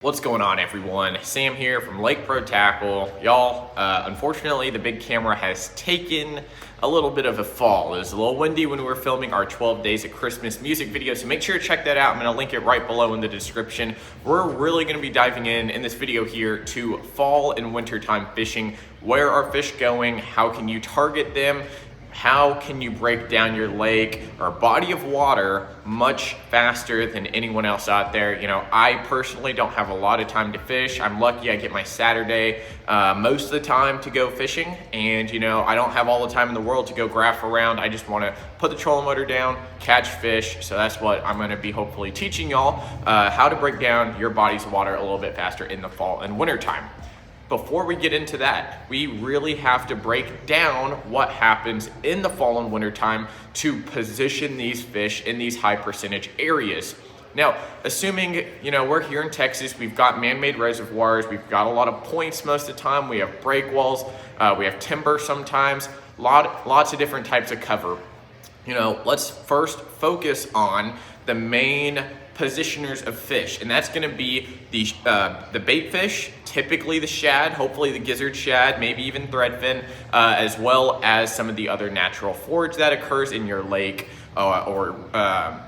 What's going on, everyone? Sam here from Lake Pro Tackle. Y'all, unfortunately the big camera has taken a little bit of a fall. It was a little windy when we were filming our 12 Days of Christmas music video, so make sure to check that out. I'm gonna link it right below in the description. We're really gonna be diving in this video here to fall and wintertime fishing. Where are fish going? How can you target them? How can you break down your lake or body of water much faster than anyone else out there? You know, I personally don't have a lot of time to fish. I'm lucky I get my Saturday most of the time to go fishing, and you know, I don't have all the time in the world to go graph around. I just want to put the trolling motor down, catch fish. So that's what I'm going to be hopefully teaching y'all, how to break down your bodies of water a little bit faster in the fall and winter time. Before we get into that, we really have to break down what happens in the fall and winter time to position these fish in these high percentage areas. Now, assuming, you know, we're here in Texas, we've got man-made reservoirs, we've got a lot of points most of the time, we have break walls, we have timber sometimes, lots of different types of cover. You know, let's first focus on the main positioners of fish, and that's going to be the bait fish, typically the shad, hopefully the gizzard shad, maybe even threadfin, as well as some of the other natural forage that occurs in your lake or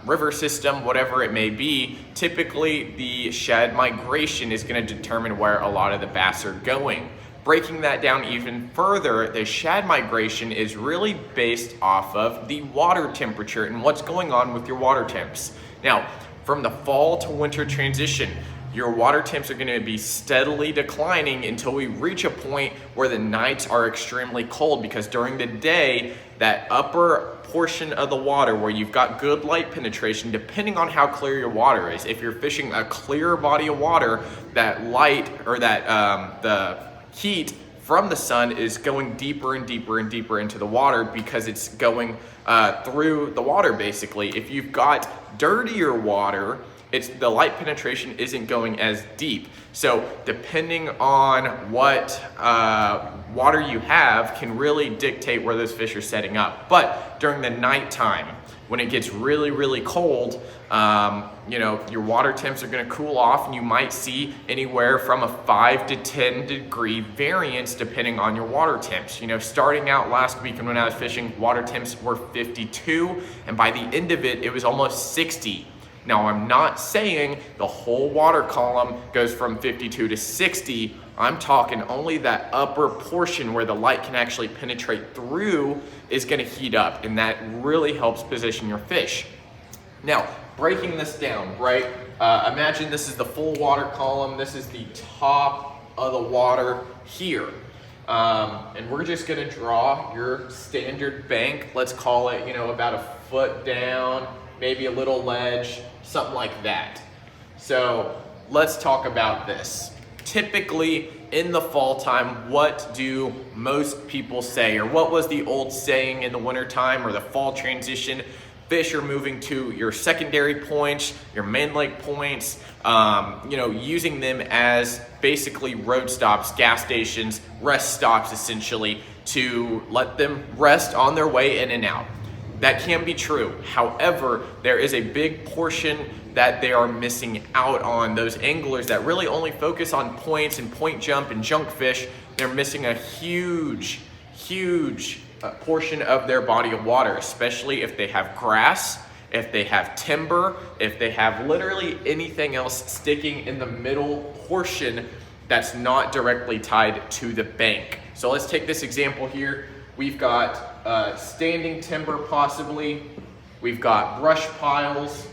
river system, whatever it may be. Typically the shad migration is going to determine where a lot of the bass are going. Breaking that down even further, the shad migration is really based off of the water temperature and what's going on with your water temps. Now, from the fall to winter transition, your water temps are going to be steadily declining until we reach a point where the nights are extremely cold, because during the day, that upper portion of the water where you've got good light penetration, depending on how clear your water is. If you're fishing a clear body of water, that light or that the heat from the sun is going deeper and deeper and deeper into the water because it's going through the water basically. If you've got dirtier water, the light penetration isn't going as deep. So depending on what water you have can really dictate where those fish are setting up. But during the nighttime, when it gets really, really cold, you know, your water temps are going to cool off, and you might see anywhere from a 5 to 10 degree variance depending on your water temps. You know, starting out last weekend when I was fishing, water temps were 52, and by the end of it, it was almost 60. Now, I'm not saying the whole water column goes from 52 to 60. I'm talking only that upper portion where the light can actually penetrate through is going to heat up, and that really helps position your fish. Now, breaking this down, right? Imagine this is the full water column. This is the top of the water here. And we're just going to draw your standard bank. Let's call it, you know, about a foot down, maybe a little ledge, something like that. So let's talk about this. Typically in the fall time, what do most people say, or what was the old saying in the winter time or the fall transition? Fish are moving to your secondary points, your main lake points, you know, using them as basically road stops, gas stations, rest stops essentially, to let them rest on their way in and out. That can be true. However, there is a big portion that they are missing out on. Those anglers that really only focus on points and point jump and junk fish, they're missing a huge portion of their body of water, especially if they have grass, if they have timber, if they have literally anything else sticking in the middle portion that's not directly tied to the bank. So let's take this example here. We've got standing timber possibly, we've got brush piles,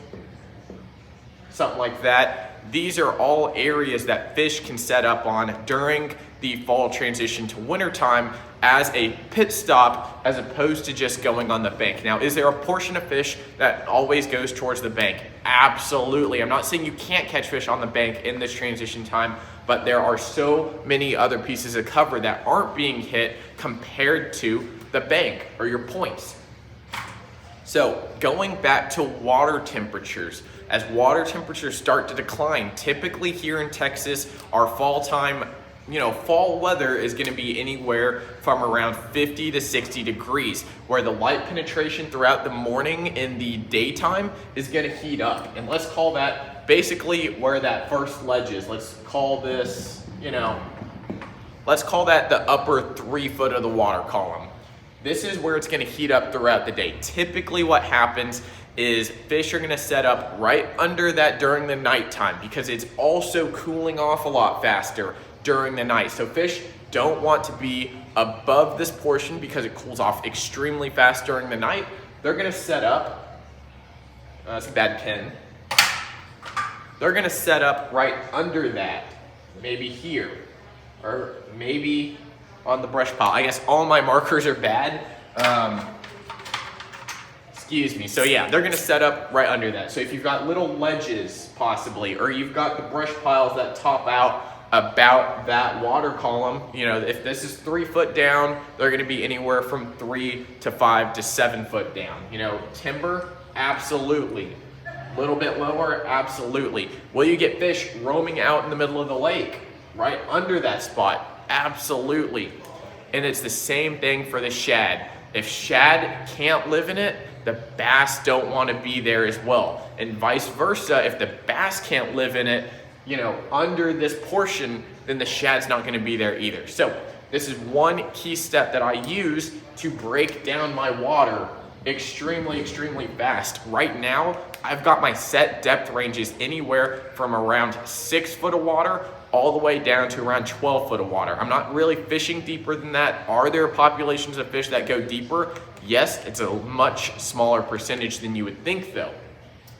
something like that. These are all areas that fish can set up on during the fall transition to wintertime as a pit stop, as opposed to just going on the bank. Now, is there a portion of fish that always goes towards the bank? Absolutely. I'm not saying you can't catch fish on the bank in this transition time, but there are so many other pieces of cover that aren't being hit compared to the bank or your points. So going back to water temperatures, as water temperatures start to decline, typically here in Texas, our fall time, you know, fall weather is going to be anywhere from around 50 to 60 degrees, where the light penetration throughout the morning in the daytime is going to heat up. And let's call that basically where that first ledge is. Let's call this, let's call that the upper 3 foot of the water column. This is where it's gonna heat up throughout the day. Typically what happens is fish are gonna set up right under that during the nighttime because it's also cooling off a lot faster during the night. So fish don't want to be above this portion because it cools off extremely fast during the night. They're gonna set up, that's a bad pen. They're gonna set up right under that, maybe here, or maybe on the brush pile. I guess all my markers are bad. Excuse me. So yeah, they're gonna set up right under that. So if you've got little ledges possibly, or you've got the brush piles that top out about that water column, if this is 3 foot down, they're gonna be anywhere from 3 to 5 to 7 foot down. Timber, absolutely. A little bit lower, absolutely. Will you get fish roaming out in the middle of the lake, right under that spot? Absolutely. And it's the same thing for the shad. If shad can't live in it, the bass don't want to be there as well. And vice versa, if the bass can't live in it, under this portion, then the shad's not going to be there either. So this is one key step that I use to break down my water extremely fast. Right now, I've got my set depth ranges anywhere from around 6 foot of water all the way down to around 12 foot of water. I'm not really fishing deeper than that. Are there populations of fish that go deeper? Yes, it's a much smaller percentage than you would think though,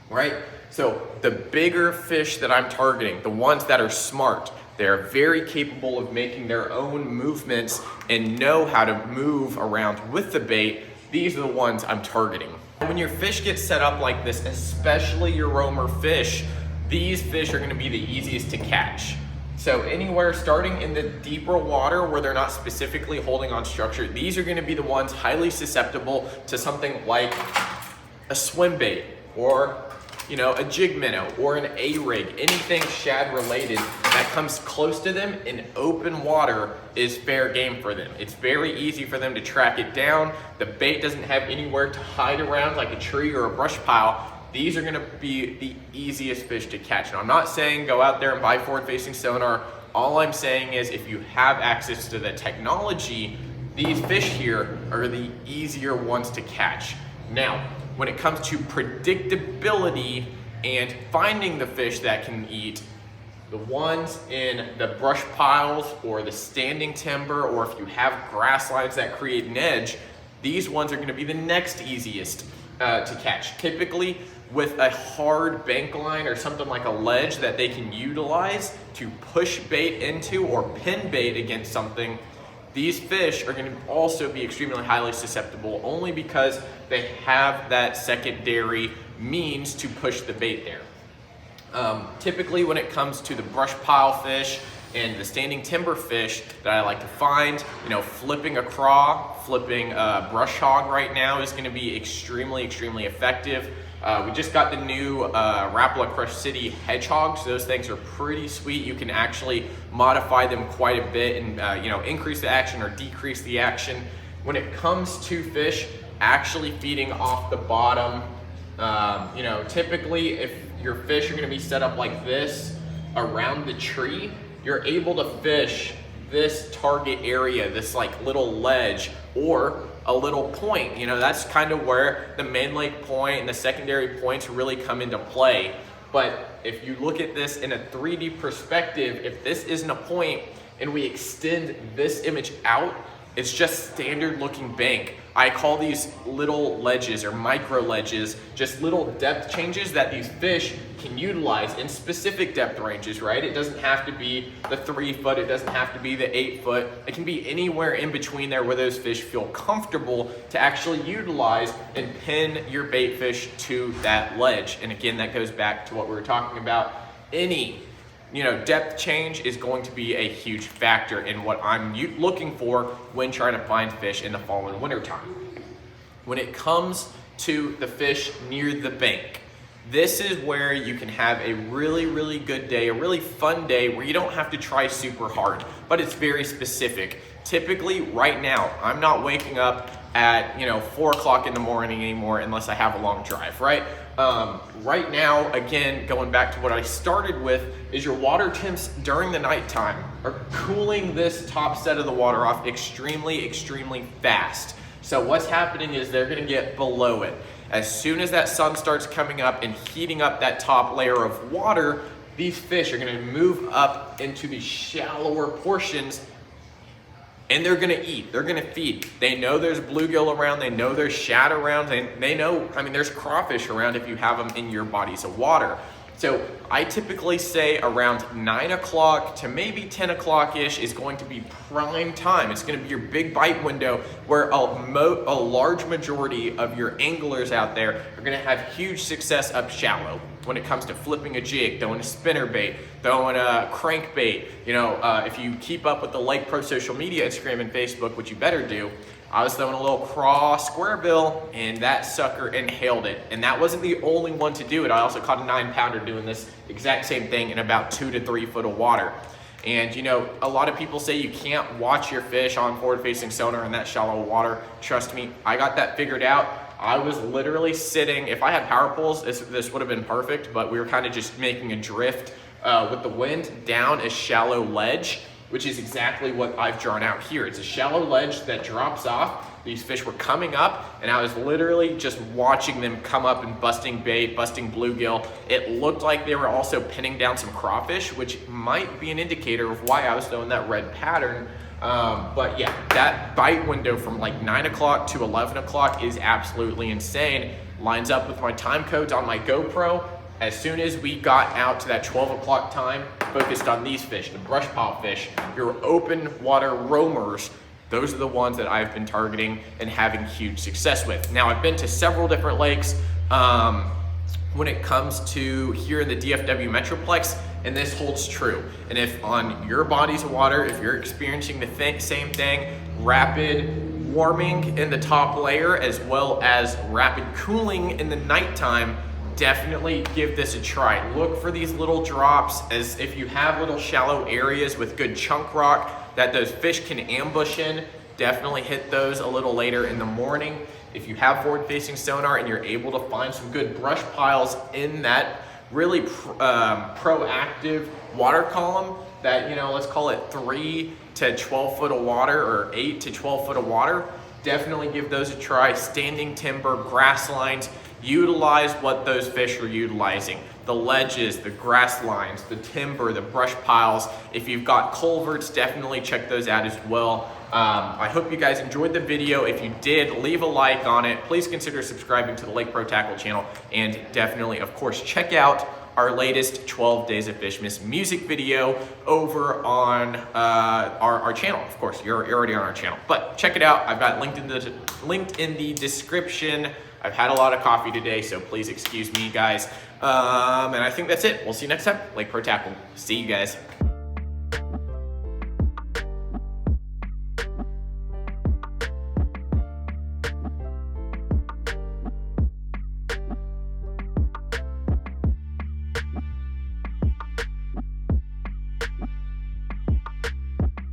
right? So the bigger fish that I'm targeting, the ones that are smart, they're very capable of making their own movements and know how to move around with the bait. These are the ones I'm targeting. When your fish gets set up like this, especially your roamer fish, these fish are gonna be the easiest to catch. So anywhere starting in the deeper water where they're not specifically holding on structure, these are gonna be the ones highly susceptible to something like a swim bait or a jig minnow or an A-rig. Anything shad related that comes close to them in open water is fair game for them. It's very easy for them to track it down. The bait doesn't have anywhere to hide around like a tree or a brush pile. These are gonna be the easiest fish to catch. And I'm not saying go out there and buy forward-facing sonar. All I'm saying is if you have access to the technology, these fish here are the easier ones to catch. Now, when it comes to predictability and finding the fish that can eat, the ones in the brush piles or the standing timber, or if you have grass lines that create an edge, these ones are gonna be the next easiest to catch. Typically with a hard bank line or something like a ledge that they can utilize to push bait into or pin bait against something, these fish are gonna also be extremely highly susceptible only because they have that secondary means to push the bait there. Typically when it comes to the brush pile fish and the standing timber fish that I like to find, flipping a craw, flipping a brush hog right now is gonna be extremely effective. We just got the new Rapala Crush City hedgehogs. Those things are pretty sweet. You can actually modify them quite a bit and increase the action or decrease the action. When it comes to fish actually feeding off the bottom, typically if your fish are gonna be set up like this around the tree, you're able to fish this target area, this like little ledge or a little point. That's kind of where the main lake point and the secondary points really come into play. But if you look at this in a 3D perspective, if this isn't a point and we extend this image out, it's just standard looking bank. I call these little ledges or micro ledges, just little depth changes that these fish can utilize in specific depth ranges, right? It doesn't have to be the 3 foot, it doesn't have to be the 8 foot. It can be anywhere in between there where those fish feel comfortable to actually utilize and pin your bait fish to that ledge. And again, that goes back to what we were talking about. Any depth change is going to be a huge factor in what I'm looking for when trying to find fish in the fall and winter time. When it comes to the fish near the bank, this is where you can have a really good day, a really fun day where you don't have to try super hard, but it's very specific. Typically right now, I'm not waking up at 4 o'clock in the morning anymore unless I have a long drive, right? Right now, again, going back to what I started with, is your water temps during the nighttime are cooling this top set of the water off extremely fast. So what's happening is they're gonna get below it. As soon as that sun starts coming up and heating up that top layer of water, these fish are gonna move up into the shallower portions and they're gonna eat, they're gonna feed. They know there's bluegill around, they know there's shad around, they know, I mean, there's crawfish around if you have them in your bodies of water. So I typically say around 9 o'clock to maybe 10 o'clock-ish is going to be prime time. It's gonna be your big bite window where a large majority of your anglers out there are gonna have huge success up shallow when it comes to flipping a jig, throwing a spinner bait, throwing a crankbait. You know, if you keep up with the Lake Pro social media, Instagram and Facebook, which you better do, I was throwing a little craw square bill and that sucker inhaled it. And that wasn't the only one to do it. I also caught a 9-pounder doing this exact same thing in about 2 to 3 foot of water. And you know, a lot of people say you can't watch your fish on forward facing sonar in that shallow water. Trust me, I got that figured out. I was literally sitting, if I had power poles, this would have been perfect, but we were kind of just making a drift with the wind down a shallow ledge, which is exactly what I've drawn out here. It's a shallow ledge that drops off. These fish were coming up and I was literally just watching them come up and busting bait, busting bluegill. It looked like they were also pinning down some crawfish, which might be an indicator of why I was throwing that red pattern. But yeah, that bite window from like 9 o'clock to 11 o'clock is absolutely insane. Lines up with my time codes on my GoPro. As soon as we got out to that 12 o'clock time, focused on these fish, the brush pile fish, your open water roamers, those are the ones that I've been targeting and having huge success with. Now, I've been to several different lakes when it comes to here in the DFW Metroplex, and this holds true. And if on your bodies of water, if you're experiencing the same thing, rapid warming in the top layer as well as rapid cooling in the nighttime, definitely give this a try. Look for these little drops, as if you have little shallow areas with good chunk rock that those fish can ambush in, definitely hit those a little later in the morning. If you have forward facing sonar and you're able to find some good brush piles in that really proactive water column, that, you know, let's call it 3 to 12 foot of water or 8 to 12 foot of water, definitely give those a try. Standing timber, grass lines, utilize what those fish are utilizing. The ledges, the grass lines, the timber, the brush piles. If you've got culverts, definitely check those out as well. I hope you guys enjoyed the video. If you did, leave a like on it. Please consider subscribing to the Lake Pro Tackle channel, and definitely, of course, check out our latest 12 Days of Fishmas music video over on our channel. Of course, you're already on our channel, but check it out. I've got linked in the description. I've had a lot of coffee today, so please excuse me, guys. And I think that's it. We'll see you next time. Lake Pro Tackle. See you guys.